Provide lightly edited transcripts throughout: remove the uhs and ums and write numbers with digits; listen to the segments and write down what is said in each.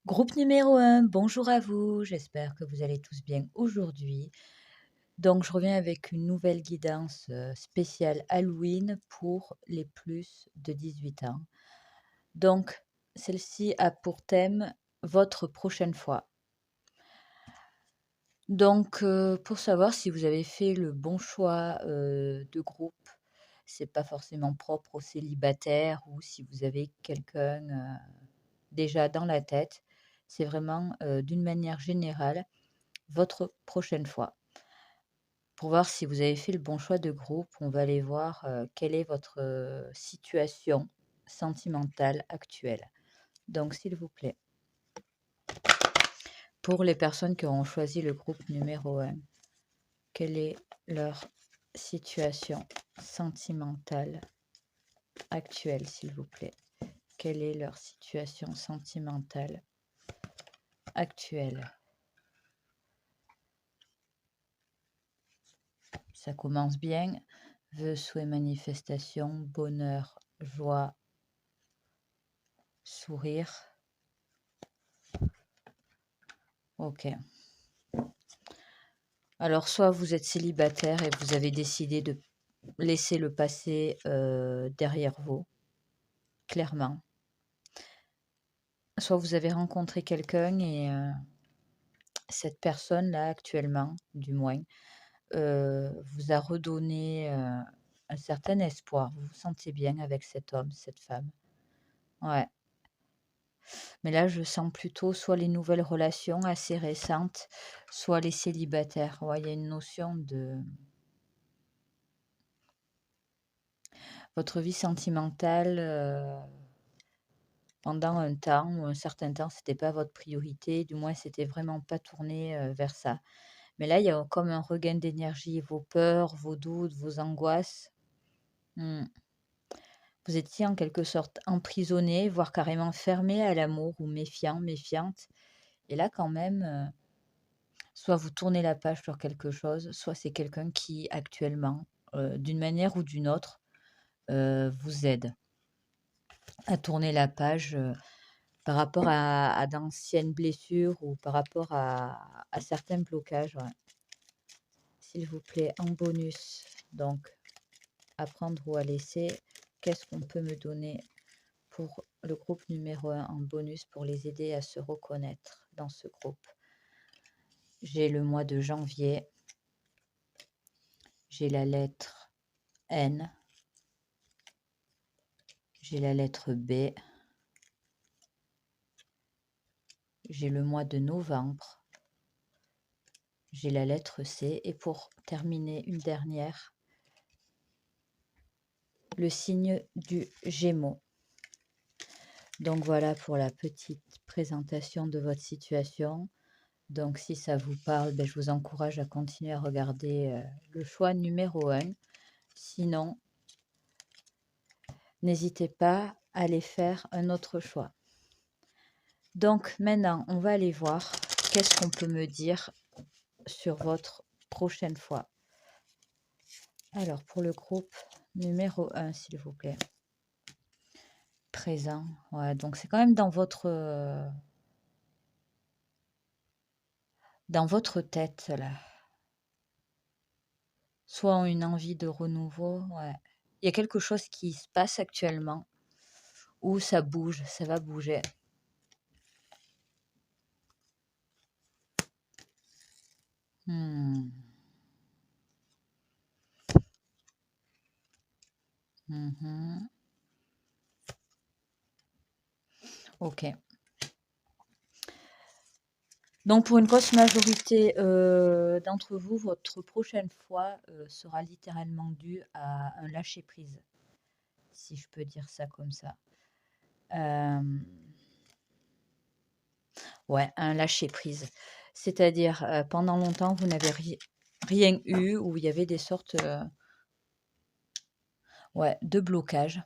Groupe numéro 1, bonjour à vous, j'espère que vous allez tous bien aujourd'hui. Donc je reviens avec une nouvelle guidance spéciale Halloween pour les plus de 18 ans. Donc celle-ci a pour thème votre prochaine fois. Donc pour savoir si vous avez fait le bon choix de groupe, c'est pas forcément propre aux célibataires ou si vous avez quelqu'un déjà dans la tête, c'est vraiment d'une manière générale votre prochaine fois. Pour voir si vous avez fait le bon choix de groupe, on va aller voir quelle est votre situation sentimentale actuelle. Donc, s'il vous plaît, pour les personnes qui auront choisi le groupe numéro 1, quelle est leur situation sentimentale actuelle, s'il vous plaît? Quelle est leur situation sentimentale actuelle? Ça commence bien. Vœux, souhaits, manifestations, bonheur, joie, sourire. Ok. Alors, soit vous êtes célibataire et vous avez décidé de laisser le passé derrière vous, clairement. Soit vous avez rencontré quelqu'un et cette personne-là, actuellement, du moins, vous a redonné un certain espoir. Vous vous sentez bien avec cet homme, cette femme. Ouais. Mais là, je sens plutôt soit les nouvelles relations assez récentes, soit les célibataires. Ouais, il y a une notion de votre vie sentimentale pendant un temps ou un certain temps, c'était pas votre priorité, du moins c'était vraiment pas tourné vers ça. Mais là, il y a comme un regain d'énergie, vos peurs, vos doutes, vos angoisses. Hmm. Vous étiez en quelque sorte emprisonné, voire carrément fermé à l'amour ou méfiant, méfiante. Et là, quand même, soit vous tournez la page sur quelque chose, soit c'est quelqu'un qui actuellement, d'une manière ou d'une autre, vous aide à tourner la page par rapport à d'anciennes blessures ou par rapport à certains blocages. Ouais. S'il vous plaît, en bonus, donc à prendre ou à laisser, qu'est-ce qu'on peut me donner pour le groupe numéro 1 en bonus pour les aider à se reconnaître dans ce groupe? J'ai le mois de janvier, j'ai la lettre N, j'ai la lettre B, j'ai le mois de novembre, j'ai la lettre C et pour terminer une dernière, le signe du Gémeaux. Donc voilà pour la petite présentation de votre situation. Donc si ça vous parle, ben, je vous encourage à continuer à regarder le choix numéro 1. Sinon, n'hésitez pas à aller faire un autre choix. Donc maintenant, on va aller voir qu'est-ce qu'on peut me dire sur votre prochaine fois. Alors pour le groupe numéro 1, s'il vous plaît. Présent, ouais, donc c'est quand même dans votre tête là. Soit une envie de renouveau, ouais. Il y a quelque chose qui se passe actuellement où ça bouge, ça va bouger. Hmm. Mhm. Ok. Donc pour une grosse majorité d'entre vous, votre prochaine fois sera littéralement due à un lâcher-prise, si je peux dire ça comme ça. Ouais, un lâcher-prise. C'est-à-dire, pendant longtemps, vous n'avez rien eu, où il y avait des sortes ouais, de blocages.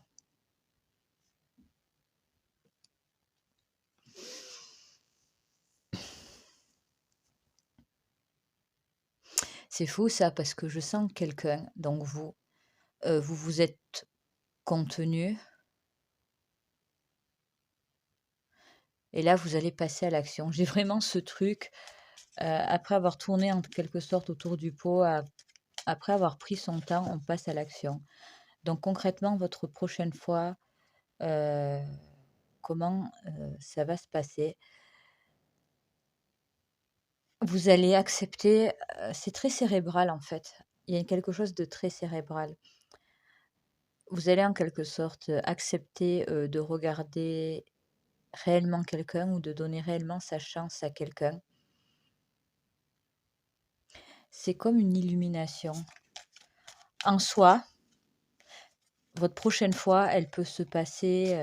C'est fou ça, parce que je sens quelqu'un, donc vous vous êtes contenu, et là, vous allez passer à l'action. J'ai vraiment ce truc, après avoir tourné en quelque sorte autour du pot, après avoir pris son temps, on passe à l'action. Donc concrètement, votre prochaine fois, heu, comment, ça va se passer? Vous allez accepter, c'est très cérébral en fait. Il y a quelque chose de très cérébral. Vous allez en quelque sorte, accepter, de regarder réellement quelqu'un ou de donner réellement sa chance à quelqu'un. C'est comme une illumination. En soi, votre prochaine fois, elle peut se passer,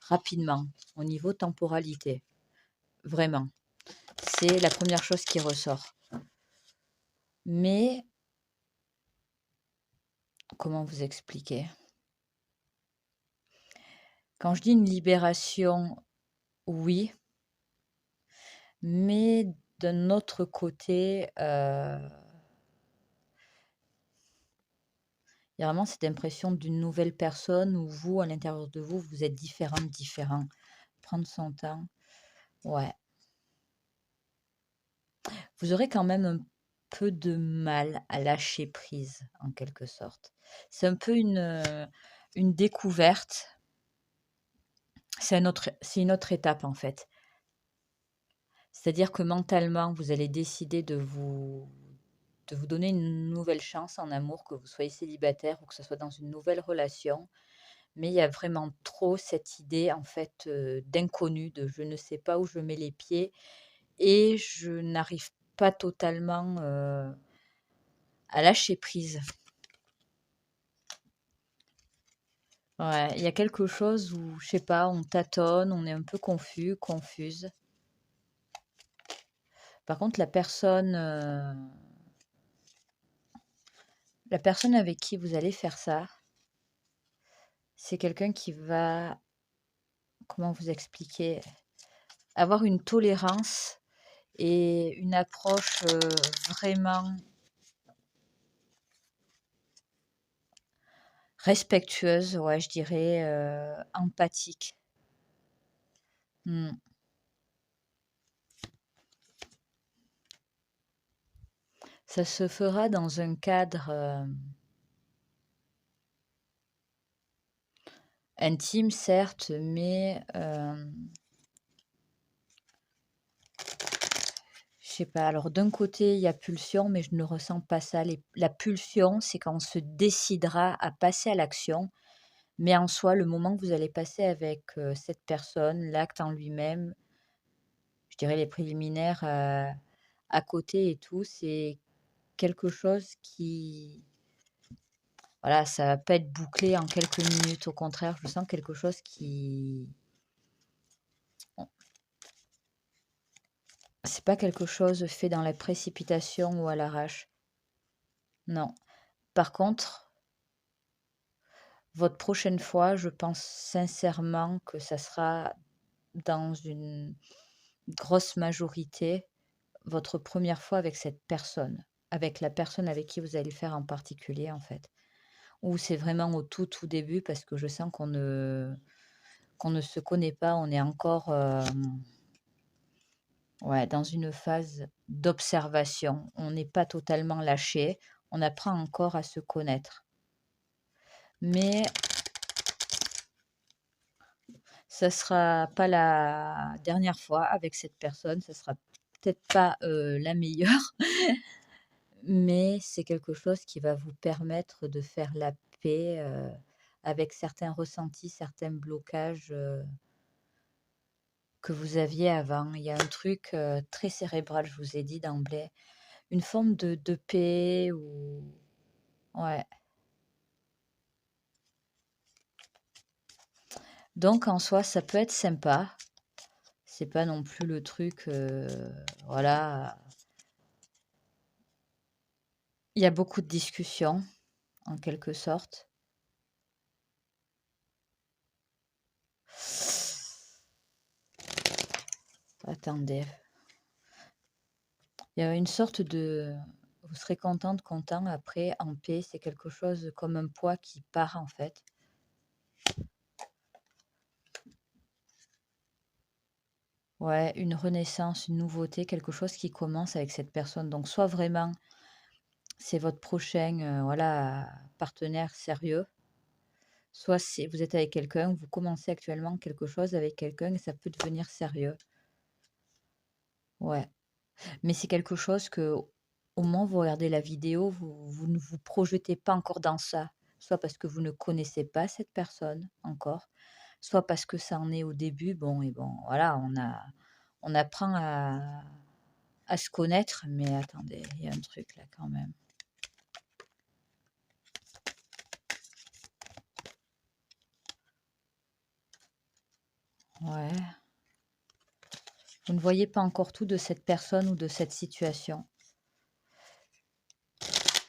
rapidement, au niveau temporalité, vraiment. C'est la première chose qui ressort. Mais comment vous expliquer? Quand je dis une libération, oui, mais d'un autre côté, il y a vraiment cette impression d'une nouvelle personne où vous, à l'intérieur de vous, vous êtes différente, différent. Prendre son temps, ouais. Vous aurez quand même un peu de mal à lâcher prise, en quelque sorte. C'est un peu une découverte. C'est une autre étape, en fait. C'est-à-dire que mentalement, vous allez décider de vous donner une nouvelle chance en amour, que vous soyez célibataire ou que ce soit dans une nouvelle relation. Mais il y a vraiment trop cette idée, en fait, d'inconnu, de je ne sais pas où je mets les pieds et je n'arrive pas totalement, à lâcher prise. Ouais, il y a quelque chose où, je sais pas, on tâtonne, on est un peu confus, confuse. Par contre, la personne avec qui vous allez faire ça, c'est quelqu'un qui va, comment vous expliquer? Avoir une tolérance et une approche, vraiment respectueuse, ouais, je dirais, empathique. Mmh. Ça se fera dans un cadre, intime certes, mais, je sais pas. Alors d'un côté, il y a pulsion, mais je ne ressens pas ça. La pulsion, c'est quand on se décidera à passer à l'action, mais en soi, le moment que vous allez passer avec, cette personne, l'acte en lui-même, je dirais les préliminaires, à côté et tout, c'est quelque chose qui, voilà, ça va pas être bouclé en quelques minutes. Au contraire, je sens quelque chose qui, c'est pas quelque chose fait dans la précipitation ou à l'arrache. Non. Par contre, votre prochaine fois, je pense sincèrement que ça sera dans une grosse majorité votre première fois avec cette personne, avec la personne avec qui vous allez le faire en particulier, en fait. Ou c'est vraiment au tout, tout début parce que je sens qu'on ne se connaît pas, on est encore, ouais, dans une phase d'observation. On n'est pas totalement lâché, on apprend encore à se connaître. Mais ça sera pas la dernière fois avec cette personne, ça sera peut-être pas, la meilleure, mais c'est quelque chose qui va vous permettre de faire la paix, avec certains ressentis, certains blocages, que vous aviez avant. Il y a un truc, très cérébral, je vous ai dit d'emblée, une forme de paix ou, ouais. Donc en soi, ça peut être sympa. C'est pas non plus le truc, voilà. Il y a beaucoup de discussions, en quelque sorte. Attendez, il y a une sorte de, vous serez contente, content après, en paix, c'est quelque chose comme un poids qui part, en fait. Ouais, une renaissance, une nouveauté, quelque chose qui commence avec cette personne. Donc soit vraiment c'est votre prochain, voilà, partenaire sérieux, soit c'est vous êtes avec quelqu'un, vous commencez actuellement quelque chose avec quelqu'un et ça peut devenir sérieux. Ouais, mais c'est quelque chose que au moment où vous regardez la vidéo, vous ne vous projetez pas encore dans ça. Soit parce que vous ne connaissez pas cette personne encore, soit parce que ça en est au début. Bon et bon, voilà, on apprend à se connaître, mais attendez, il y a un truc là quand même. Ouais. Vous ne voyez pas encore tout de cette personne ou de cette situation.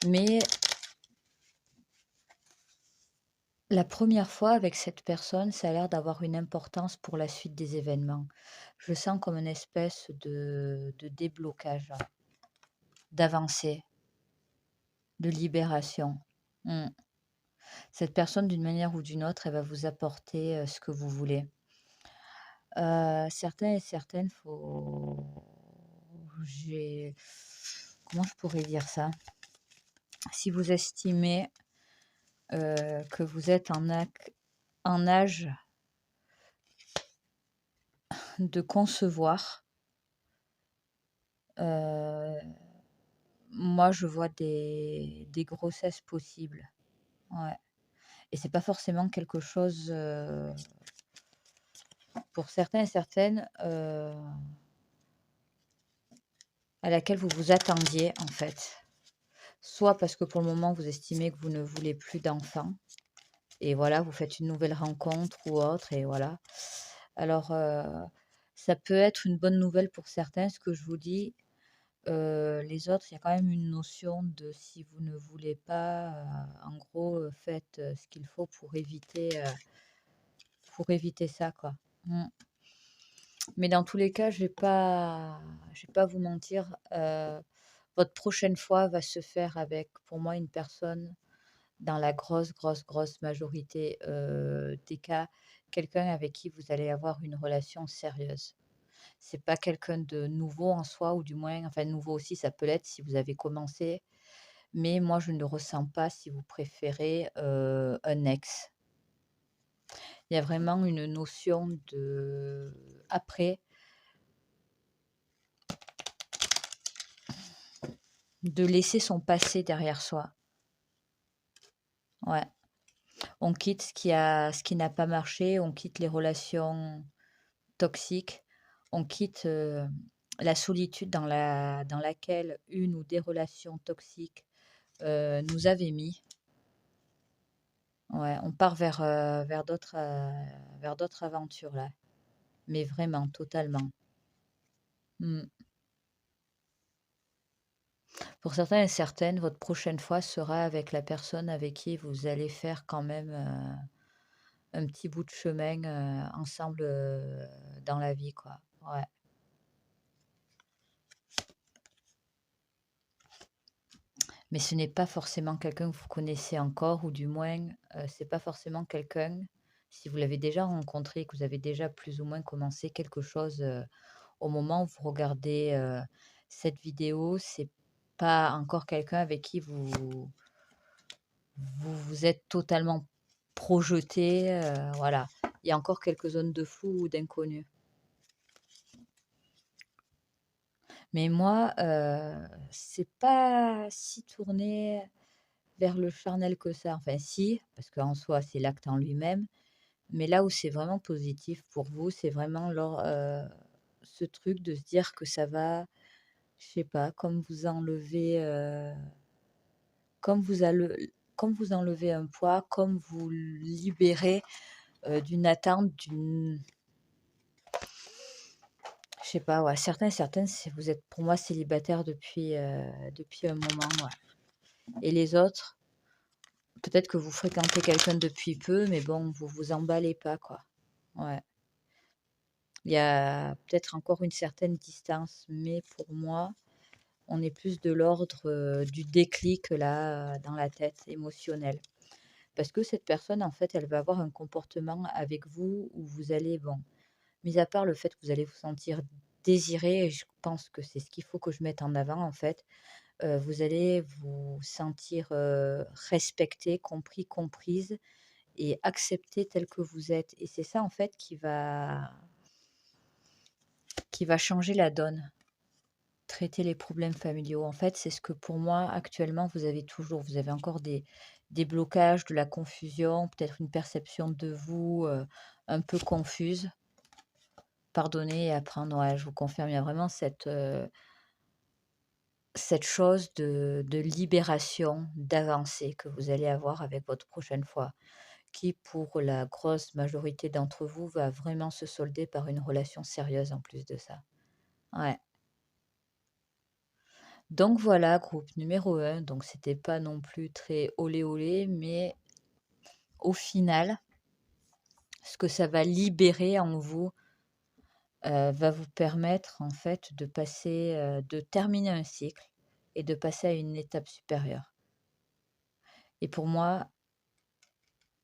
Mais la première fois avec cette personne, ça a l'air d'avoir une importance pour la suite des événements. Je sens comme une espèce de déblocage, là, d'avancée, de libération. Mm. Cette personne, d'une manière ou d'une autre, elle va vous apporter ce que vous voulez. Certains et certaines, j'ai... Comment je pourrais dire ça? Si vous estimez que vous êtes en âge de concevoir, heu, moi je vois des grossesses possibles. Ouais, et c'est pas forcément quelque chose, pour certains et certaines, à laquelle vous vous attendiez en fait. Soit parce que pour le moment vous estimez que vous ne voulez plus d'enfants et voilà, vous faites une nouvelle rencontre ou autre et voilà. Alors, ça peut être une bonne nouvelle pour certains, ce que je vous dis. Les autres, il y a quand même une notion de si vous ne voulez pas, en gros, faites, ce qu'il faut pour éviter ça, quoi. Mmh. Mais dans tous les cas, je vais pas vous mentir, votre prochaine fois va se faire avec, pour moi, une personne, dans la grosse, grosse, grosse majorité, des cas, quelqu'un avec qui vous allez avoir une relation sérieuse. C'est pas quelqu'un de nouveau en soi ou du moins enfin nouveau aussi ça peut l'être si vous avez commencé, mais moi je ne le ressens pas si vous préférez, un ex. Il y a vraiment une notion de après, de laisser son passé derrière soi. Ouais. On quitte ce qui n'a pas marché, on quitte les relations toxiques, on quitte, la solitude dans laquelle une ou des relations toxiques, nous avaient mis. Ouais, on part vers d'autres aventures là, mais vraiment totalement. Mmh. Pour certains et certaines, votre prochaine fois sera avec la personne avec qui vous allez faire quand même, un petit bout de chemin, ensemble, dans la vie quoi. Ouais. Mais ce n'est pas forcément quelqu'un que vous connaissez encore ou du moins, c'est pas forcément quelqu'un, si vous l'avez déjà rencontré, que vous avez déjà plus ou moins commencé quelque chose, au moment où vous regardez, cette vidéo, c'est pas encore quelqu'un avec qui vous vous êtes totalement projeté, voilà. Il y a encore quelques zones de flou ou d'inconnu. Mais moi, c'est pas si tourné vers le charnel que ça. Enfin si, parce qu'en soi, c'est l'acte en lui-même, mais là où c'est vraiment positif pour vous, c'est vraiment ce truc de se dire que ça va, je sais pas, comme vous alle comme vous enlevez un poids, comme vous libérez, d'une attente, je sais pas, ouais, certains et certaines, c'est vous êtes pour moi célibataire depuis un moment, ouais, et les autres, peut-être que vous fréquentez quelqu'un depuis peu, mais bon, vous vous emballez pas, quoi. Ouais. Il y a peut-être encore une certaine distance, mais pour moi, on est plus de l'ordre, du déclic là, dans la tête, émotionnel. Parce que cette personne, en fait, elle va avoir un comportement avec vous où vous allez, bon, mis à part le fait que vous allez vous sentir désiré, et je pense que c'est ce qu'il faut que je mette en avant en fait, vous allez vous sentir, respecté, compris, comprise et accepté tel que vous êtes, et c'est ça en fait qui va changer la donne. Traiter les problèmes familiaux. En fait, c'est ce que pour moi, actuellement, vous avez toujours. Vous avez encore des blocages, de la confusion, peut-être une perception de vous un peu confuse. Pardonner et apprendre. Ouais, je vous confirme, il y a vraiment cette chose de libération, d'avancée que vous allez avoir avec votre prochaine fois, qui pour la grosse majorité d'entre vous va vraiment se solder par une relation sérieuse en plus de ça. Ouais. Donc voilà, groupe numéro un. Donc c'était pas non plus très olé olé, mais au final, ce que ça va libérer en vous, va vous permettre en fait de terminer un cycle et de passer à une étape supérieure. Et pour moi,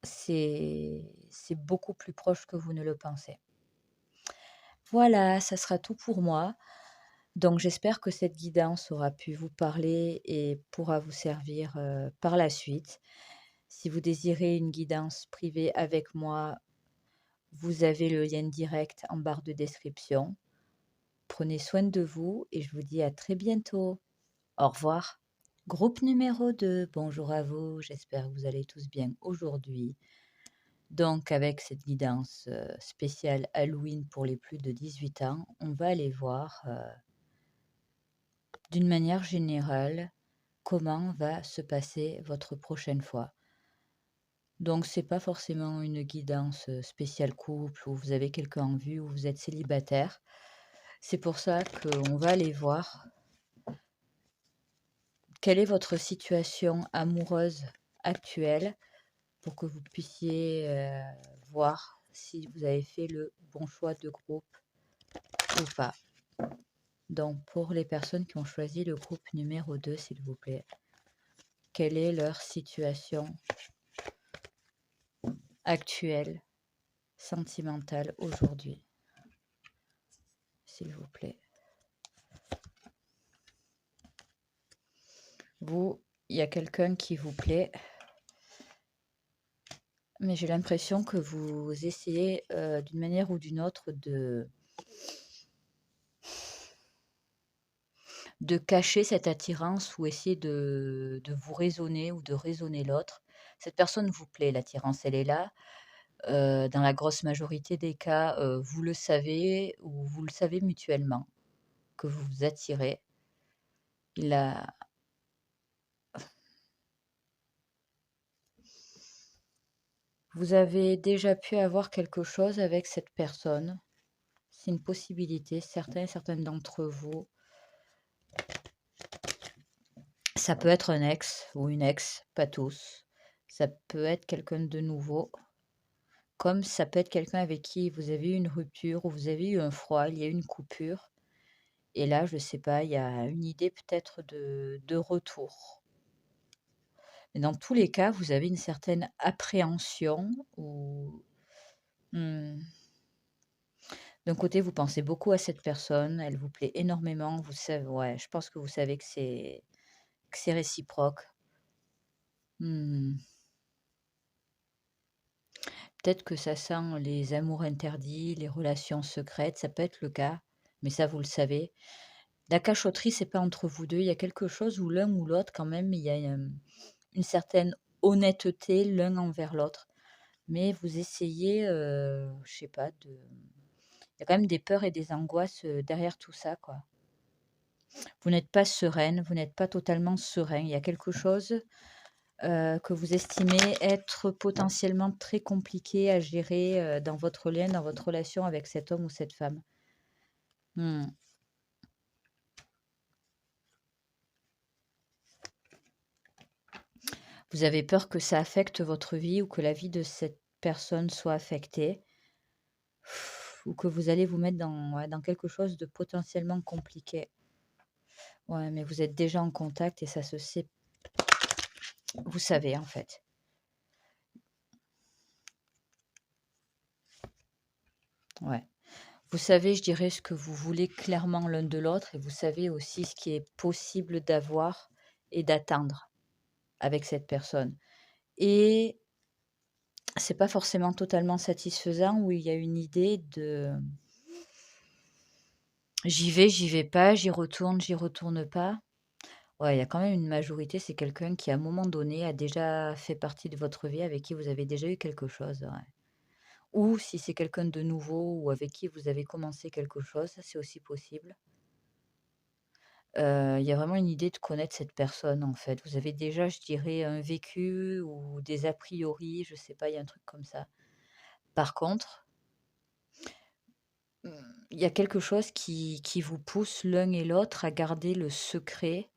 c'est beaucoup plus proche que vous ne le pensez. Voilà, ça sera tout pour moi. Donc j'espère que cette guidance aura pu vous parler et pourra vous servir, par la suite. Si vous désirez une guidance privée avec moi, vous avez le lien direct en barre de description. Prenez soin de vous et je vous dis à très bientôt. Au revoir. Groupe numéro 2, bonjour à vous, j'espère que vous allez tous bien aujourd'hui. Donc avec cette guidance spéciale Halloween pour les plus de 18 ans, on va aller voir d'une manière générale comment va se passer votre prochaine fois. Donc c'est pas forcément une guidance spéciale couple où vous avez quelqu'un en vue, ou vous êtes célibataire. C'est pour ça qu'on va aller voir quelle est votre situation amoureuse actuelle pour que vous puissiez voir si vous avez fait le bon choix de groupe ou pas. Donc pour les personnes qui ont choisi le groupe numéro 2, s'il vous plaît, quelle est leur situation actuelle, sentimentale aujourd'hui, s'il vous plaît. Vous, il y a quelqu'un qui vous plaît, mais j'ai l'impression que vous essayez d'une manière ou d'une autre de cacher cette attirance, ou essayer de vous raisonner ou de raisonner l'autre. Cette personne vous plaît, l'attirance, elle est là. Dans la grosse majorité des cas, vous le savez, ou vous le savez mutuellement, que vous vous attirez. Il a Vous avez déjà pu avoir quelque chose avec cette personne. C'est une possibilité, certaines d'entre vous. Ça peut être un ex ou une ex, pas tous. Ça peut être quelqu'un de nouveau, comme ça peut être quelqu'un avec qui vous avez eu une rupture ou vous avez eu un froid, il y a eu une coupure. Et là, je sais pas, il y a une idée peut-être de retour. Mais dans tous les cas, vous avez une certaine appréhension ou hmm, d'un côté, vous pensez beaucoup à cette personne, elle vous plaît énormément, vous savez, ouais, je pense que vous savez que c'est réciproque. Hmm. Peut-être que ça sent les amours interdits, les relations secrètes, ça peut être le cas, mais ça, vous le savez. La cachotterie, c'est pas entre vous deux, il y a quelque chose où l'un ou l'autre, quand même, il y a une certaine honnêteté l'un envers l'autre. Mais vous essayez, je sais pas, il y a quand même des peurs et des angoisses derrière tout ça, quoi. Vous n'êtes pas sereine, vous n'êtes pas totalement serein. Il y a quelque chose que vous estimez être potentiellement très compliqué à gérer dans votre lien, dans votre relation avec cet homme ou cette femme. Hmm. Vous avez peur que ça affecte votre vie, ou que la vie de cette personne soit affectée, ou que vous allez vous mettre ouais, dans quelque chose de potentiellement compliqué. Ouais, mais vous êtes déjà en contact et ça se sait. Vous savez, en fait. Ouais. Vous savez, je dirais, ce que vous voulez clairement l'un de l'autre et vous savez aussi ce qui est possible d'avoir et d'atteindre avec cette personne. Et c'est pas forcément totalement satisfaisant où il y a une idée de j'y vais pas, j'y retourne pas. Ouais, il y a quand même une majorité, c'est quelqu'un qui, à un moment donné, a déjà fait partie de votre vie, avec qui vous avez déjà eu quelque chose, ouais. Ou si c'est quelqu'un de nouveau ou avec qui vous avez commencé quelque chose, ça c'est aussi possible. Il y a vraiment une idée de connaître cette personne, en fait. Vous avez déjà, je dirais, un vécu ou des a priori, je sais pas, il y a un truc comme ça. Par contre, mmh, il y a quelque chose qui vous pousse l'un et l'autre à garder le secret.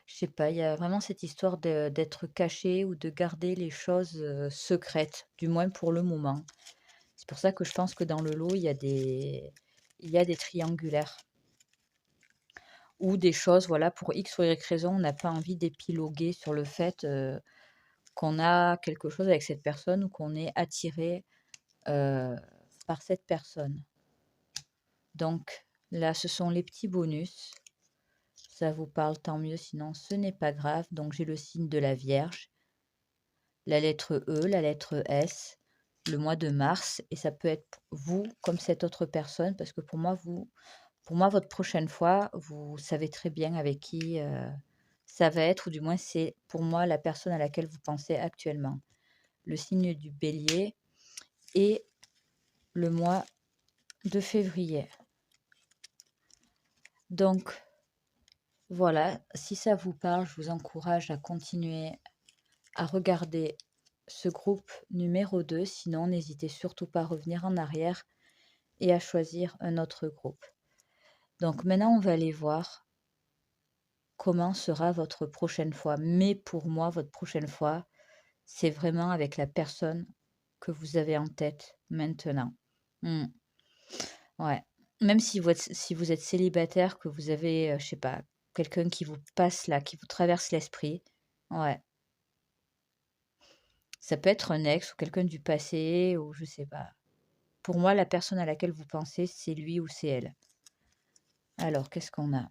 Je sais pas, il y a vraiment cette histoire d'être caché ou de garder les choses, secrètes, du moins pour le moment. C'est pour ça que je pense que dans le lot, il y a des triangulaires ou des choses, voilà, pour X ou Y raison, on n'a pas envie d'épiloguer sur le fait, qu'on a quelque chose avec cette personne ou qu'on est attiré, heu, par cette personne. Donc là, ce sont les petits bonus. Ça vous parle, tant mieux, sinon ce n'est pas grave. Donc j'ai le signe de la Vierge, la lettre E, la lettre S, le mois de mars et ça peut être vous comme cette autre personne parce que pour moi, votre prochaine fois, vous savez très bien avec qui, ça va être ou du moins c'est pour moi la personne à laquelle vous pensez actuellement. Le signe du Bélier et le mois de février. Donc voilà, si ça vous parle, je vous encourage à continuer à regarder ce groupe numéro 2. Sinon, n'hésitez surtout pas à revenir en arrière et à choisir un autre groupe. Donc maintenant, on va aller voir comment sera votre prochaine fois. Mais pour moi, votre prochaine fois, c'est vraiment avec la personne que vous avez en tête maintenant. Mmh, ouais. Même si vous êtes célibataire, que vous avez, je sais pas, quelqu'un qui vous passe là, qui vous traverse l'esprit, ouais. Ça peut être un ex ou quelqu'un du passé ou je sais pas. Pour moi, la personne à laquelle vous pensez, c'est lui ou c'est elle. Alors, qu'est-ce qu'on a?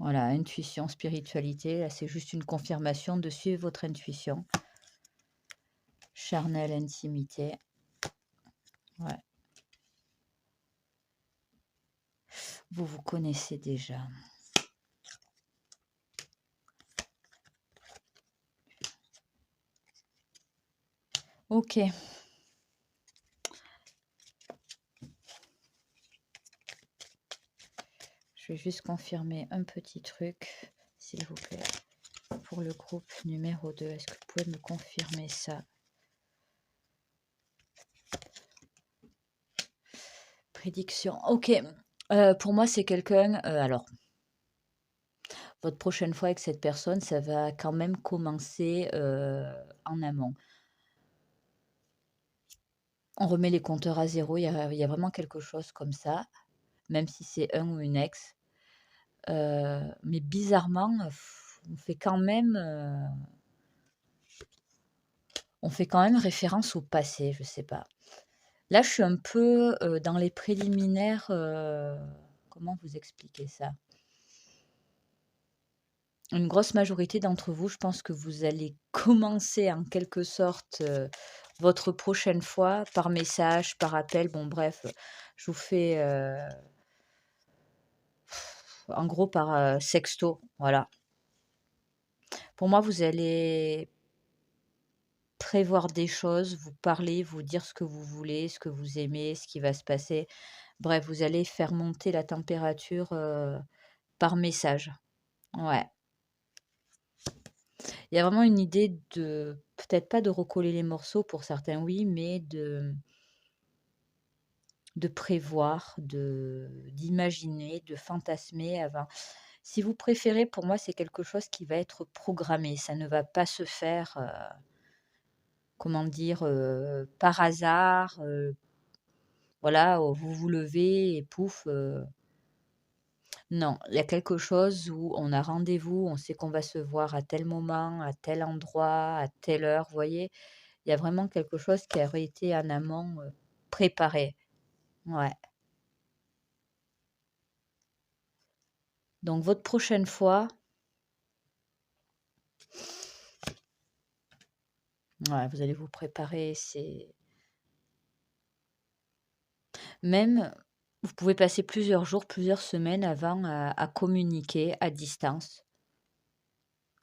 Voilà, intuition, spiritualité, là, c'est juste une confirmation de suivre votre intuition. Charnel, intimité. Ouais, vous vous connaissez déjà. Ok. Je vais juste confirmer un petit truc, s'il vous plaît, pour le groupe numéro 2. Est-ce que vous pouvez me confirmer ça? Prédiction. Ok. Pour moi, c'est quelqu'un. Alors, votre prochaine fois avec cette personne, ça va quand même commencer en amont. On remet les compteurs à zéro. Il y a vraiment quelque chose comme ça, même si c'est un ou une ex. Mais bizarrement, on fait quand même référence au passé, je sais pas. Là, je suis un peu, dans les préliminaires, comment vous expliquer ça? Une grosse majorité d'entre vous, je pense que vous allez commencer en quelque sorte, votre prochaine fois par message, par appel, bon bref, je vous fais, en gros par, sexto, voilà. Pour moi, vous allez prévoir des choses, vous parler, vous dire ce que vous voulez, ce que vous aimez, ce qui va se passer. Bref, vous allez faire monter la température, par message. Ouais. Il y a vraiment une idée de peut-être pas de recoller les morceaux pour certains, oui, mais de prévoir, d'imaginer, de fantasmer avant. Si vous préférez, pour moi, c'est quelque chose qui va être programmé. Ça ne va pas se faire, comment dire? Par hasard, voilà, vous vous levez et pouf, non, il y a quelque chose où on a rendez-vous, on sait qu'on va se voir à tel moment, à tel endroit, à telle heure, vous voyez? Il y a vraiment quelque chose qui aurait été en amont, préparé. Ouais. Donc votre prochaine fois, ouais, vous allez vous préparer, c'est même vous pouvez passer plusieurs jours, plusieurs semaines avant à communiquer à distance.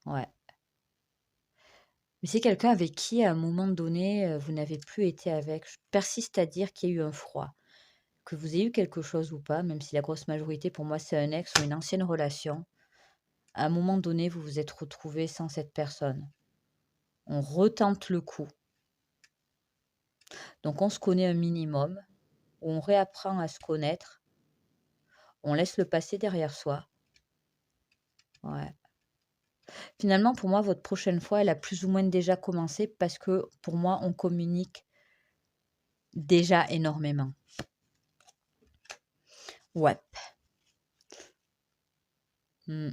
Ouais. Mais c'est quelqu'un avec qui, à un moment donné, vous n'avez plus été avec. Je persiste à dire qu'il y a eu un froid. Que vous ayez eu quelque chose ou pas, même si la grosse majorité pour moi c'est un ex ou une ancienne relation, à un moment donné, vous vous êtes retrouvés sans cette personne. On retente le coup. Donc on se connaît un minimum, on réapprend à se connaître, on laisse le passé derrière soi. Ouais. Finalement, pour moi, votre prochaine fois, elle a plus ou moins déjà commencé parce que pour moi, on communique déjà énormément. Ouais. Mm.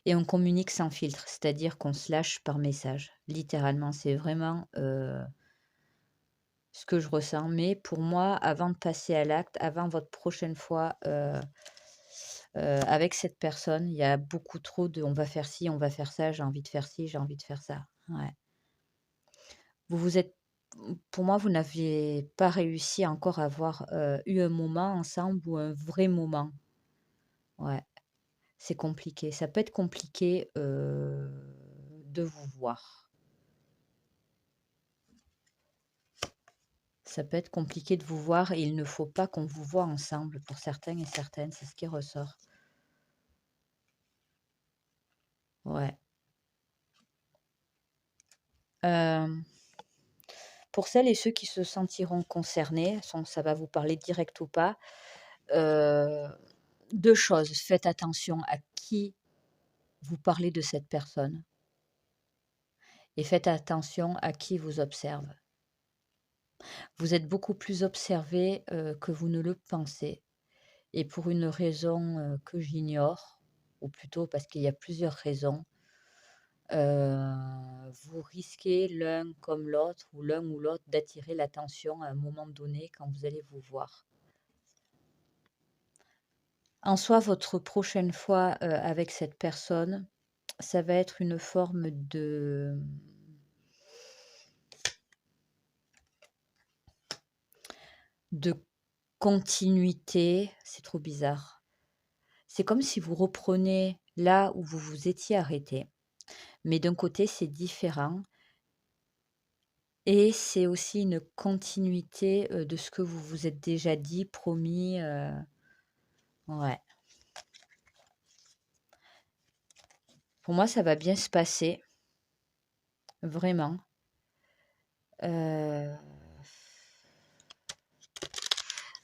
Et on communique sans filtre, c'est-à-dire qu'on se lâche par message. Littéralement, c'est vraiment ce que je ressens. Mais pour moi, avant de passer à l'acte, avant votre prochaine fois avec cette personne, il y a beaucoup trop de on va faire ci, on va faire ça, j'ai envie de faire ci, j'ai envie de faire ça. Ouais. Vous vous êtes pour moi, vous n'aviez pas réussi encore à avoir, eu un moment ensemble ou un vrai moment. Ouais, c'est compliqué. Ça peut être compliqué, de vous voir. Ça peut être compliqué de vous voir et il ne faut pas qu'on vous voit ensemble pour certains et certaines, c'est ce qui ressort. Ouais. Hem, pour celles et ceux qui se sentiront concernés, sans ça va vous parler direct ou pas, heu, 2 choses. Faites attention à qui vous parlez de cette personne et faites attention à qui vous observe. Vous êtes beaucoup plus observé, que vous ne le pensez et pour une raison, que j'ignore, ou plutôt parce qu'il y a plusieurs raisons, vous risquez l'un comme l'autre ou l'un ou l'autre d'attirer l'attention à un moment donné quand vous allez vous voir. En soi, votre prochaine fois, avec cette personne, ça va être une forme de continuité, c'est trop bizarre. C'est comme si vous reprenez là où vous vous étiez arrêté, mais d'un côté, c'est différent et c'est aussi une continuité, de ce que vous vous êtes déjà dit, promis, ouais. Pour moi, ça va bien se passer, vraiment. Heu,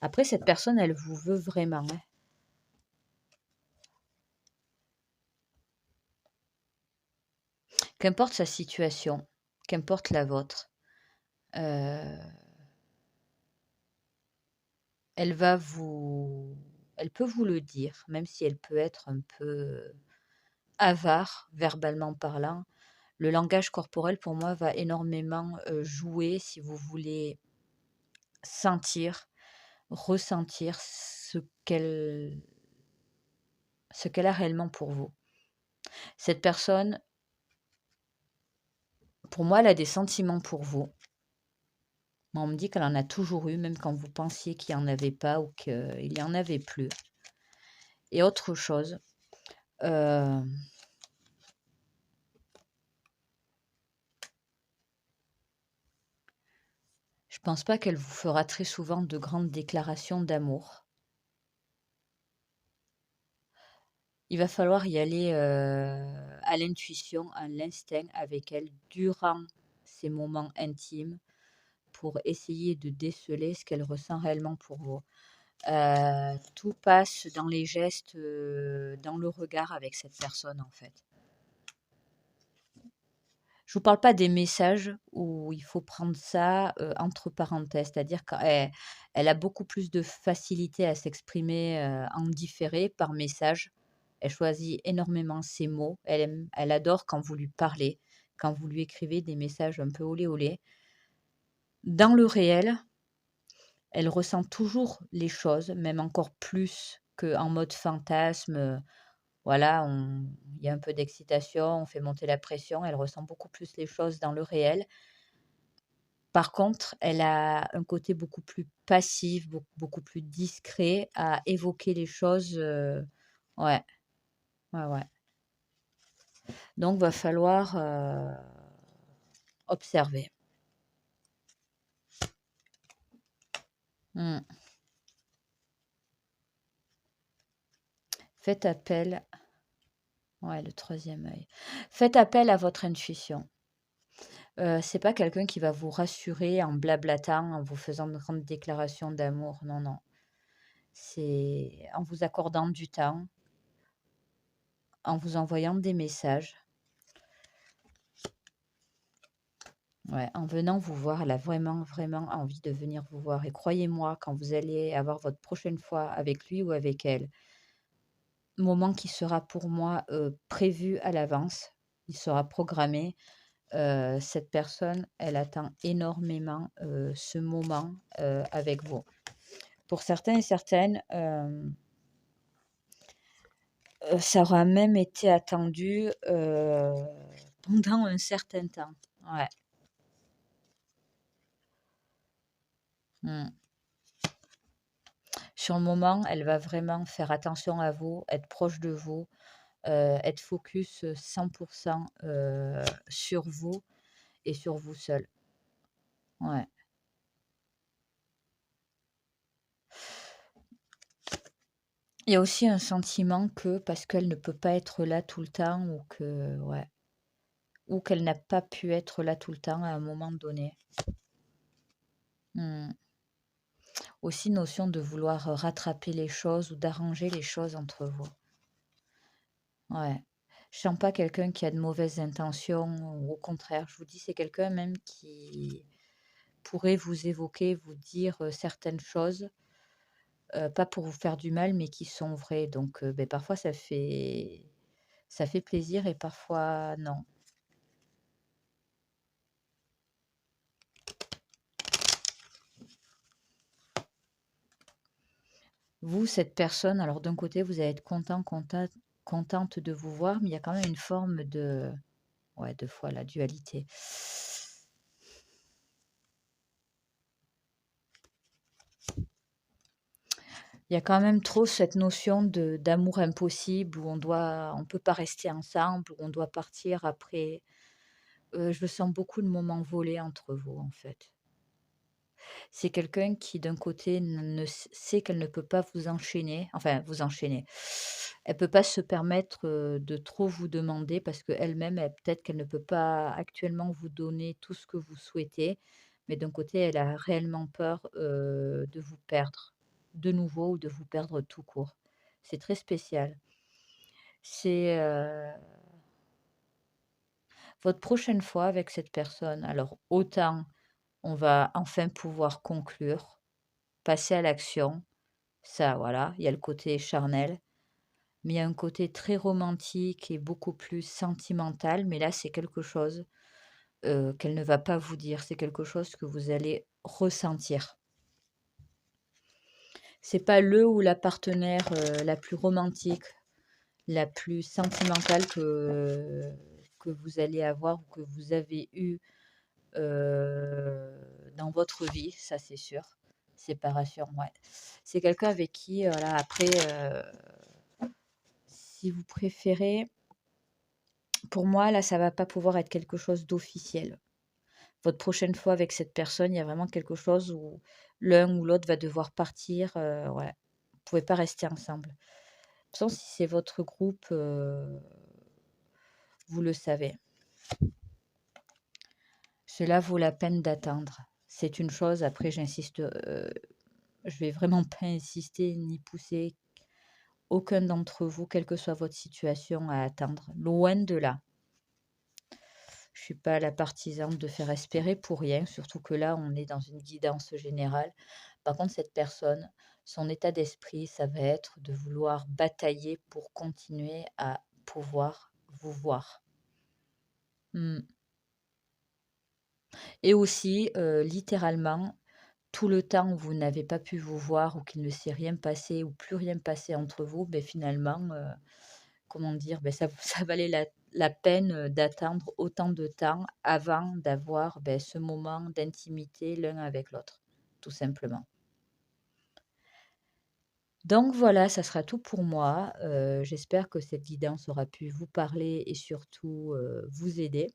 après cette personne, elle vous veut vraiment, hein. Qu'importe sa situation, qu'importe la vôtre, heu, elle va vous elle peut vous le dire, même si elle peut être un peu avare, verbalement parlant. Le langage corporel, pour moi, va énormément, jouer si vous voulez sentir, ressentir ce qu'elle a réellement pour vous. Cette personne, pour moi, elle a des sentiments pour vous. Moi, on me dit qu'elle en a toujours eu, même quand vous pensiez qu'il n'y en avait pas ou qu'il n'y en avait plus. Et autre chose, heu, je pense pas qu'elle vous fera très souvent de grandes déclarations d'amour. Il va falloir y aller, à l'intuition, à l'instinct avec elle durant ces moments intimes pour essayer de déceler ce qu'elle ressent réellement pour vous. Tout passe dans les gestes, dans le regard avec cette personne, en fait. Je vous parle pas des messages où il faut prendre ça, entre parenthèses, c'est-à-dire qu'elle a beaucoup plus de facilité à s'exprimer, en différé par message. Elle choisit énormément ses mots. Elle adore quand vous lui parlez, quand vous lui écrivez des messages un peu olé olé. Dans le réel, elle ressent toujours les choses, même encore plus qu'en mode fantasme, voilà, il y a un peu d'excitation, on fait monter la pression, elle ressent beaucoup plus les choses dans le réel. Par contre, elle a un côté beaucoup plus passif, beaucoup plus discret à évoquer les choses, ouais, ouais, ouais. Donc va falloir, observer. Mmh. Faites appel Ouais, le troisième œil. Faites appel à votre intuition. C'est pas quelqu'un qui va vous rassurer en blablatant, en vous faisant de grandes déclarations d'amour, non, non. C'est en vous accordant du temps, en vous envoyant des messages, ouais, en venant vous voir. Elle a vraiment, vraiment envie de venir vous voir et croyez-moi, quand vous allez avoir votre prochaine fois avec lui ou avec elle, moment qui sera pour moi, prévu à l'avance, il sera programmé. Cette personne, elle attend énormément, ce moment, avec vous. Pour certains et certaines, ça aura même été attendu, pendant un certain temps. Ouais. Mmh. Sur le moment, elle va vraiment faire attention à vous, être proche de vous, être focus, 100 sur vous et sur vous seul. Ouais. Il y a aussi un sentiment que parce qu'elle ne peut pas être là tout le temps ou que ouais, ou qu'elle n'a pas pu être là tout le temps à un moment donné. Mmh. Aussi notion de vouloir, rattraper les choses ou d'arranger les choses entre vous. Ouais. Je sens pas quelqu'un qui a de mauvaises intentions ou au contraire, je vous dis, c'est quelqu'un même qui pourrait vous évoquer, vous dire, certaines choses, pas pour vous faire du mal, mais qui sont vraies. Donc, beh, parfois ça fait plaisir et parfois non. Vous, cette personne, alors d'un côté, vous allez être contente de vous voir, mais il y a quand même une forme de ouais, 2 fois la dualité. Il y a quand même trop cette notion de d'amour impossible où on peut pas rester ensemble, où on doit partir après. Je sens beaucoup de moments volés entre vous, en fait. C'est quelqu'un qui, d'un côté, ne sait qu'elle ne peut pas vous enchaîner, enfin vous enchaîner. Elle peut pas se permettre, de trop vous demander parce qu'elle-même, peut-être qu'elle ne peut pas actuellement vous donner tout ce que vous souhaitez, mais d'un côté, elle a réellement peur, de vous perdre de nouveau ou de vous perdre tout court. C'est très spécial. C'est, votre prochaine fois avec cette personne, alors autant on va enfin pouvoir conclure, passer à l'action. Ça, voilà, il y a le côté charnel, mais il y a un côté très romantique et beaucoup plus sentimental, mais là, c'est quelque chose, qu'elle ne va pas vous dire. C'est quelque chose que vous allez ressentir. C'est pas le ou la partenaire, la plus romantique, la plus sentimentale que vous allez avoir ou que vous avez eu, dans votre vie, ça, c'est sûr. Séparation, ouais. C'est quelqu'un avec qui, voilà, après, si vous préférez, pour moi, là, ça va pas pouvoir être quelque chose d'officiel. Votre prochaine fois avec cette personne, il y a vraiment quelque chose où l'un ou l'autre va devoir partir, ouais. Vous pouvez pas rester ensemble. De toute façon, si c'est votre groupe, vous le savez. Cela vaut la peine d'attendre. C'est une chose, après j'insiste, je vais vraiment pas insister ni pousser aucun d'entre vous, quelle que soit votre situation, à attendre. Loin de là. Je suis pas la partisane de faire espérer pour rien, surtout que là, on est dans une guidance générale. Par contre, cette personne, son état d'esprit, ça va être de vouloir batailler pour continuer à pouvoir vous voir. Mmh. Et aussi, littéralement, tout le temps où vous n'avez pas pu vous voir ou qu'il ne s'est rien passé ou plus rien passé entre vous, beh, finalement, comment dire? Beh, ça ça valait la peine, d'attendre autant de temps avant d'avoir, beh, ce moment d'intimité l'un avec l'autre, tout simplement. Donc voilà, ça sera tout pour moi. J'espère que cette guidance aura pu vous parler et surtout, vous aider.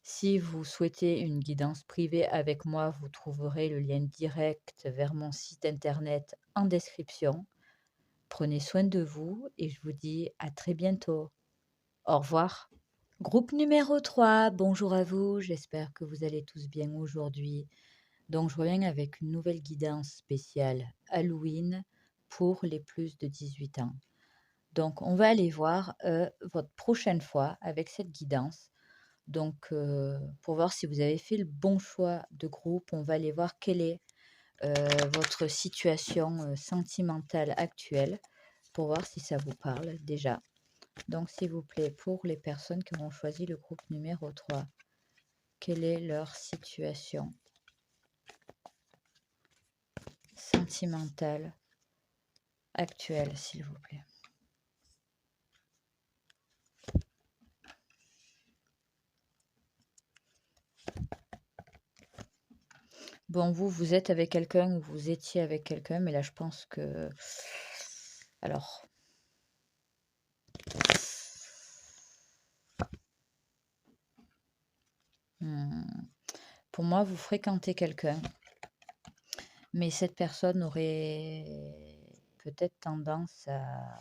Si vous souhaitez une guidance privée avec moi, vous trouverez le lien direct vers mon site internet en description. Prenez soin de vous et je vous dis à très bientôt. Au revoir. Groupe numéro 3. Bonjour à vous, j'espère que vous allez tous bien aujourd'hui. Donc je reviens avec une nouvelle guidance spéciale Halloween pour les plus de 18 ans. Donc on va aller voir, votre prochaine fois avec cette guidance. Donc pour voir si vous avez fait le bon choix de groupe, on va aller voir quelle est, votre situation, sentimentale actuelle, pour voir si ça vous parle déjà. Donc s'il vous plaît, pour les personnes qui auront choisi le groupe numéro 3, quelle est leur situation sentimentale actuelle, s'il vous plaît? Bon, vous êtes avec quelqu'un ou vous étiez avec quelqu'un, mais là, je pense que alors mmh, pour moi, vous fréquentez quelqu'un, mais cette personne aurait peut-être tendance à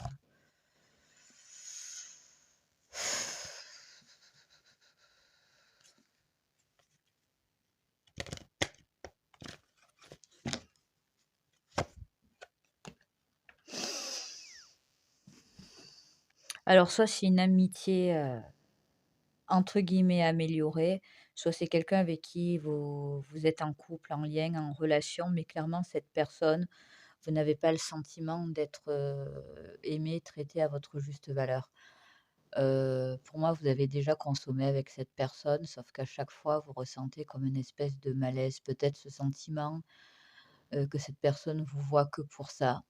alors soit c'est une amitié, entre guillemets «améliorée», soit c'est quelqu'un avec qui vous êtes en couple, en lien, en relation, mais clairement cette personne, vous n'avez pas le sentiment d'être, aimé, traité à votre juste valeur. Pour moi, vous avez déjà consommé avec cette personne, sauf qu'à chaque fois, vous ressentez comme une espèce de malaise. Peut-être ce sentiment, que cette personne vous voit que pour ça.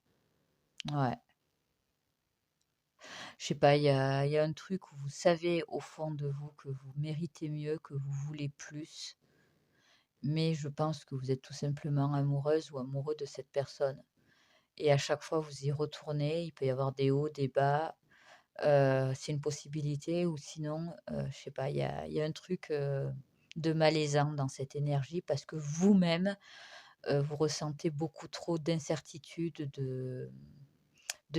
Ouais. Je sais pas, il y a un truc où vous savez au fond de vous que vous méritez mieux, que vous voulez plus, mais je pense que vous êtes tout simplement amoureuse ou amoureux de cette personne et à chaque fois vous y retournez, il peut y avoir des hauts, des bas, c'est une possibilité ou sinon, je sais pas, il y a un truc, de malaisant dans cette énergie parce que vous-même, vous ressentez beaucoup trop d'incertitude, de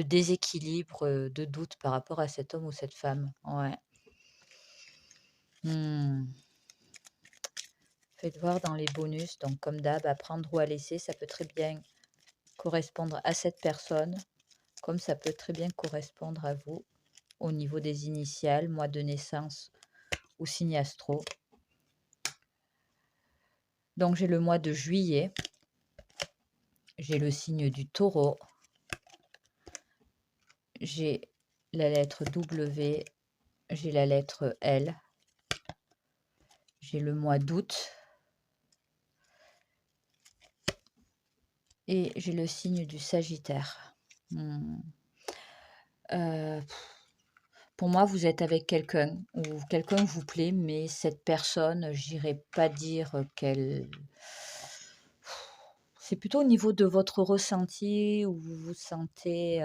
déséquilibre, de doute par rapport à cet homme ou cette femme. Ouais. Mmh. Faites voir dans les bonus, donc comme d'hab, à prendre ou à laisser, ça peut très bien correspondre à cette personne, comme ça peut très bien correspondre à vous, au niveau des initiales, mois de naissance ou signe astro. Donc j'ai le mois de juillet, j'ai le signe du taureau, j'ai la lettre W, j'ai la lettre L, j'ai le mois d'août et j'ai le signe du Sagittaire. Mmh. Heu, pour moi, vous êtes avec quelqu'un ou quelqu'un vous plaît, mais cette personne, j'irais pas dire, qu'elle c'est plutôt au niveau de votre ressenti où vous vous sentez,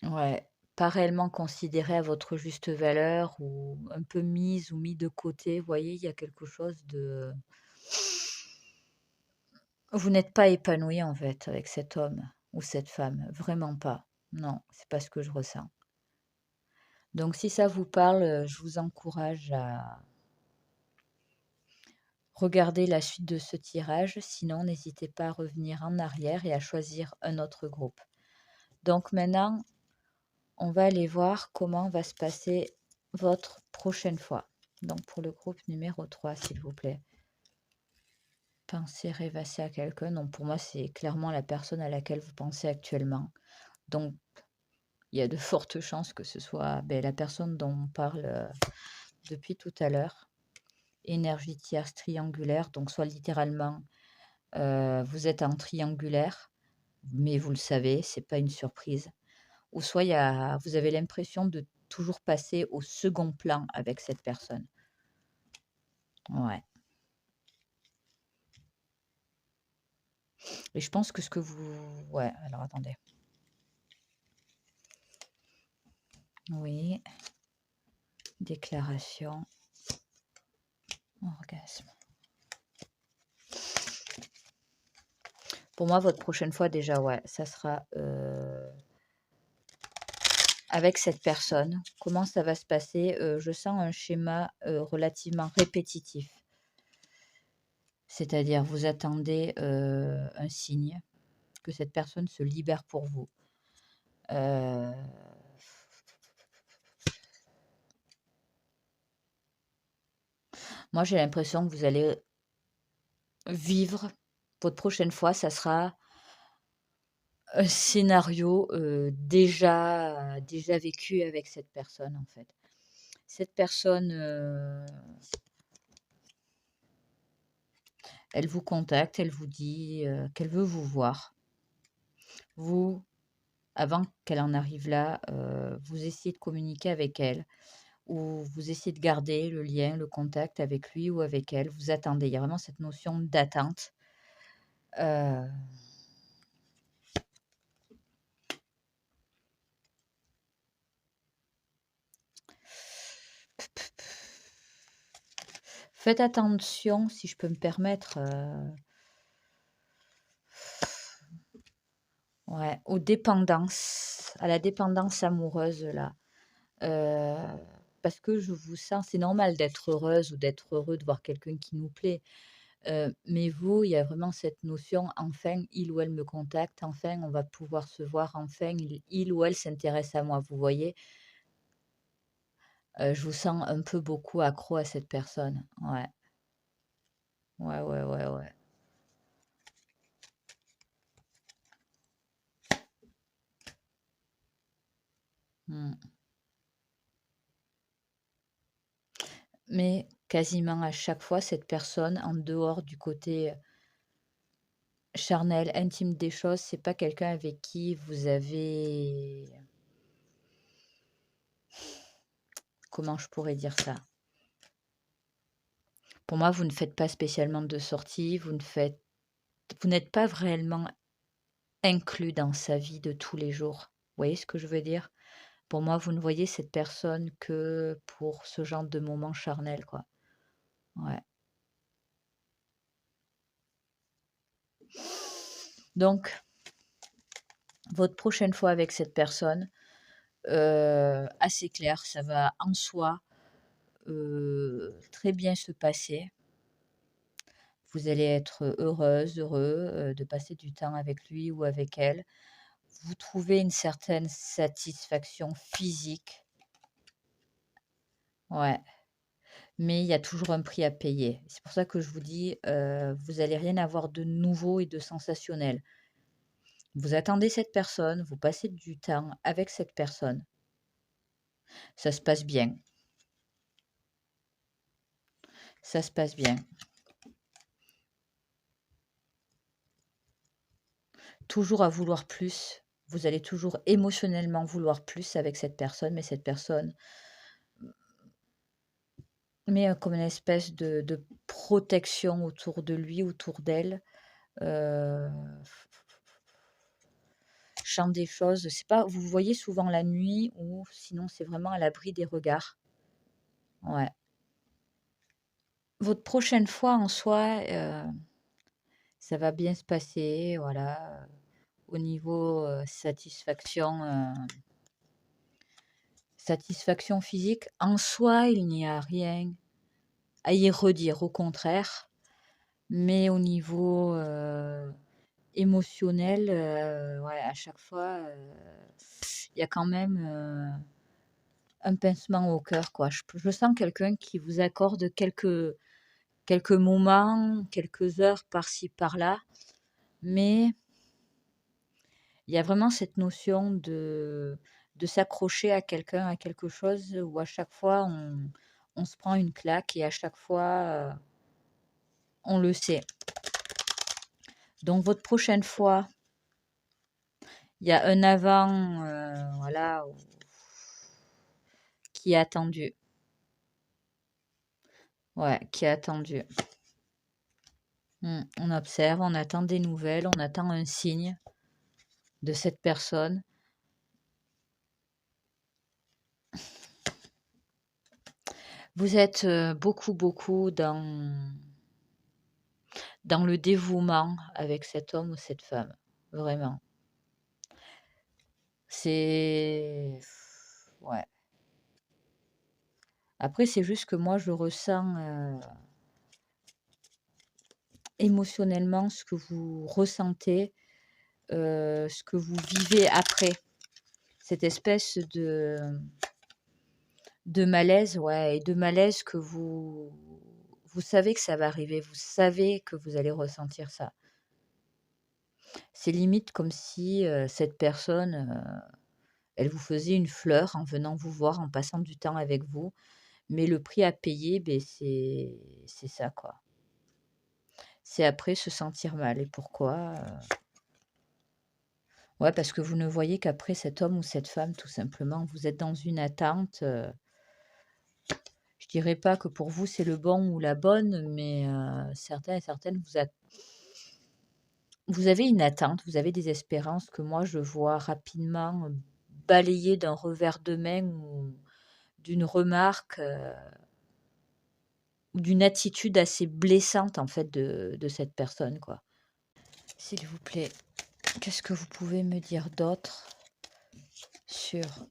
ouais, pas réellement considérée à votre juste valeur ou un peu mise ou mis de côté. Vous voyez, il y a quelque chose de vous n'êtes pas épanoui en fait avec cet homme ou cette femme, vraiment pas. Non, c'est pas ce que je ressens. Donc si ça vous parle, je vous encourage à regarder la suite de ce tirage. Sinon, n'hésitez pas à revenir en arrière et à choisir un autre groupe. Donc maintenant, on va aller voir comment va se passer votre prochaine fois. Donc pour le groupe numéro 3, s'il vous plaît. Pensez rêvasser à quelqu'un. Donc pour moi, c'est clairement la personne à laquelle vous pensez actuellement. Donc Il y a de fortes chances que ce soit, beh, la personne dont on parle, depuis tout à l'heure. Énergie tierce triangulaire, donc soit littéralement, vous êtes en triangulaire, mais vous le savez, c'est pas une surprise. Ou soit vous avez l'impression de toujours passer au second plan avec cette personne. Ouais, et je pense que ce que vous ouais, alors attendez. Oui, déclaration, orgasme. Pour moi, votre prochaine fois déjà, ouais, ça sera, avec cette personne. Comment ça va se passer? Je sens un schéma, relativement répétitif. C'est-à-dire, vous attendez, un signe, que cette personne se libère pour vous. Heu, Moi, j'ai l'impression que vous allez vivre votre prochaine fois, ça sera un scénario, déjà vécu avec cette personne, en fait. Cette personne, elle vous contacte, elle vous dit, qu'elle veut vous voir. Vous, avant qu'elle en arrive là, vous essayez de communiquer avec elle ou vous essayez de garder le lien, le contact avec lui ou avec elle. Vous attendez, il y a vraiment cette notion d'attente. Heu, Faites attention, si je peux me permettre, ouais, aux dépendances, à la dépendance amoureuse là. Heu, Parce que je vous sens, c'est normal d'être heureuse ou d'être heureux de voir quelqu'un qui nous plaît. Mais vous, il y a vraiment cette notion: «Enfin, il ou elle me contacte, enfin, on va pouvoir se voir, enfin, il ou elle s'intéresse à moi». Vous voyez? Je vous sens un peu beaucoup accro à cette personne. Ouais. Ouais, ouais, ouais, ouais. Mmh. Mais quasiment à chaque fois, cette personne, en dehors du côté, charnel, intime des choses, c'est pas quelqu'un avec qui vous avez, comment je pourrais dire ça? Pour moi, vous ne faites pas spécialement de sorties, vous n'êtes pas réellement inclus dans sa vie de tous les jours. Vous voyez ce que je veux dire? Pour moi, vous ne voyez cette personne que pour ce genre de moment charnel, quoi. Ouais. Donc, votre prochaine fois avec cette personne, assez clair, ça va en soi, très bien se passer. Vous allez être heureuse, heureux, de passer du temps avec lui ou avec elle. Vous trouvez une certaine satisfaction physique, ouais, mais il y a toujours un prix à payer. C'est pour ça que je vous dis, vous allez rien avoir de nouveau et de sensationnel. Vous attendez cette personne, vous passez du temps avec cette personne, ça se passe bien, ça se passe bien. Toujours à vouloir plus, vous allez toujours émotionnellement vouloir plus avec cette personne, mais cette personne met, comme une espèce de protection autour de lui, autour d'elle, heu, chante des choses, c'est pas, vous voyez souvent la nuit ou sinon c'est vraiment à l'abri des regards. Ouais. Votre prochaine fois en soi, ça va bien se passer, voilà, au niveau, satisfaction physique, en soi, il n'y a rien à y redire, au contraire. Mais au niveau, émotionnel, ouais, à chaque fois, il y a quand même, un pincement au cœur, quoi. Je sens quelqu'un qui vous accorde quelques moments, quelques heures par-ci par-là, mais il y a vraiment cette notion de de s'accrocher à quelqu'un, à quelque chose où à chaque fois on se prend une claque et à chaque fois, on le sait. Donc votre prochaine fois, il y a un avant, voilà, qui est attendu. Ouais, qui est attendu. On observe, on attend des nouvelles, on attend un signe de cette personne. Vous êtes, beaucoup, beaucoup dans le dévouement avec cet homme ou cette femme, vraiment. C'est ouais. Après, c'est juste que moi, je ressens, émotionnellement ce que vous ressentez, ce que vous vivez après. Cette espèce de malaise, ouais et de malaise que vous savez que ça va arriver, vous savez que vous allez ressentir ça. C'est limite comme si, cette personne, elle vous faisait une fleur en venant vous voir, en passant du temps avec vous, mais le prix à payer, beh, c'est ça, quoi. C'est après se sentir mal et pourquoi? Ouais, parce que vous ne voyez qu'après cet homme ou cette femme, tout simplement. Vous êtes dans une attente, je dirais pas que pour vous c'est le bon ou la bonne, mais certains et certaines vous avez une attente, vous avez des espérances que moi je vois rapidement, balayées d'un revers de main ou d'une remarque, ou d'une attitude assez blessante en fait de cette personne, quoi. S'il vous plaît, qu'est-ce que vous pouvez me dire d'autre sur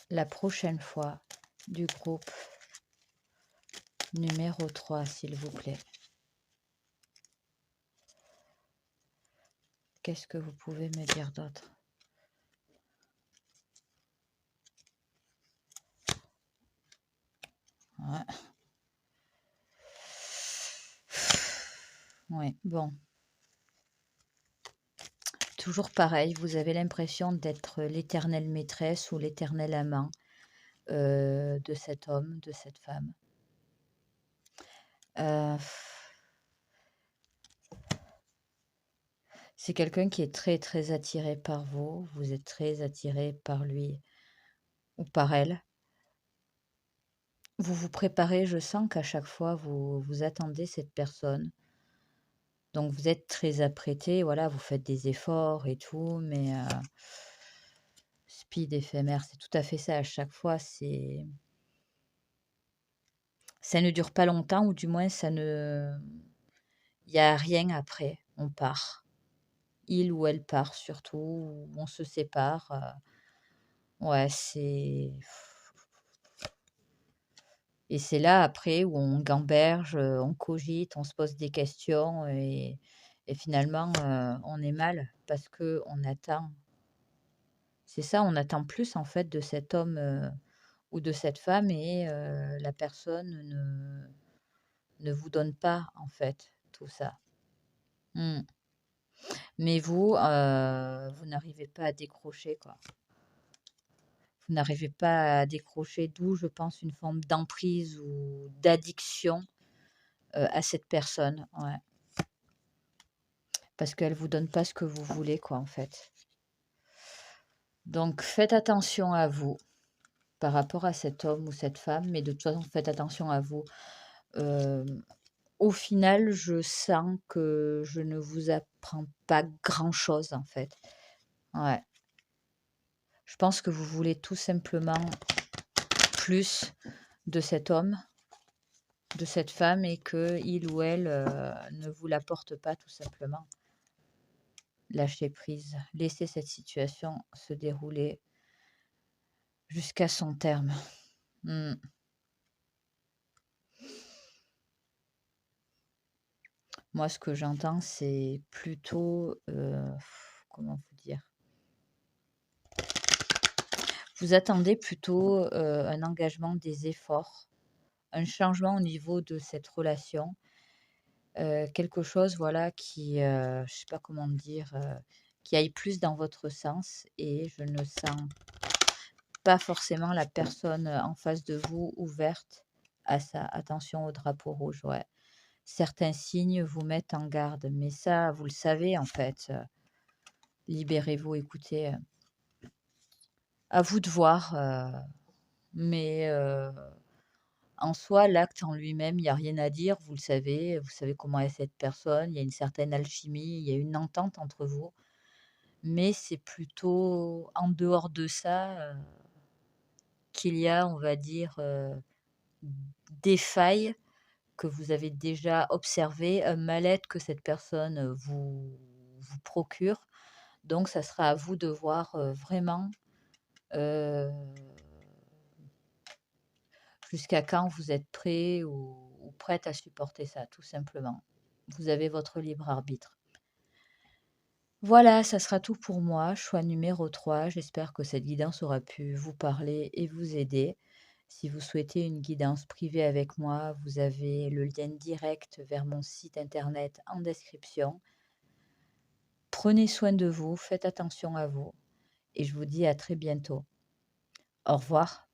la prochaine fois du groupe numéro 3, s'il vous plaît? Qu'est-ce que vous pouvez me dire d'autre? Ouais. Ouais, bon. Toujours pareil, vous avez l'impression d'être l'éternelle maîtresse ou l'éternel amant, de cet homme, de cette femme. Heu, c'est quelqu'un qui est très, très attiré par vous, vous êtes très attiré par lui ou par elle. Vous vous préparez, je sens qu'à chaque fois vous attendez cette personne, donc vous êtes très apprêté, voilà, vous faites des efforts et tout, mais speed éphémère, c'est tout à fait ça à chaque fois, ça ne dure pas longtemps ou du moins il y a rien après, on part. Il ou elle part surtout, ou on se sépare, ouais, et c'est là après où on gamberge, on cogite, on se pose des questions et finalement, on est mal parce que on attend. C'est ça, on attend plus en fait de cet homme, ou de cette femme et la personne ne vous donne pas en fait tout ça. Mmh. Mais vous, vous n'arrivez pas à décrocher, quoi. Vous n'arrivez pas à décrocher, d'où je pense une forme d'emprise ou d'addiction, à cette personne, ouais. Parce qu'elle vous donne pas ce que vous voulez, quoi, en fait. Donc faites attention à vous par rapport à cet homme ou cette femme, mais de toute façon, faites attention à vous. Hem, Au final, je sens que je ne vous apprends pas grand-chose, en fait. Ouais. Je pense que vous voulez tout simplement plus de cet homme, de cette femme et qu'il ou elle, ne vous l'apporte pas tout simplement. Lâchez prise, laissez cette situation se dérouler jusqu'à son terme. Mmh. Moi, ce que j'entends, c'est plutôt, comment vous dire? Vous attendez plutôt, un engagement, des efforts, un changement au niveau de cette relation, quelque chose, voilà, qui, je sais pas comment dire, qui aille plus dans votre sens et je ne sens pas forcément la personne, en face de vous ouverte à ça. Attention au drapeau rouge, ouais. Certains signes vous mettent en garde, mais ça, vous le savez, en fait, libérez-vous, écoutez, à vous de voir, mais en soi, l'acte en lui-même, il y a rien à dire, vous savez comment est cette personne, il y a une certaine alchimie, il y a une entente entre vous, mais c'est plutôt en dehors de ça, qu'il y a, on va dire, des failles que vous avez déjà observées, un mal-être que cette personne, vous procure. Donc ça sera à vous de voir, vraiment, heu, jusqu'à quand vous êtes prêt ou prête à supporter ça, tout simplement. Vous avez votre libre arbitre. Voilà, ça sera tout pour moi. Choix numéro 3. J'espère que cette guidance aura pu vous parler et vous aider. Si vous souhaitez une guidance privée avec moi, vous avez le lien direct vers mon site internet en description. Prenez soin de vous, faites attention à vous et je vous dis à très bientôt. Au revoir.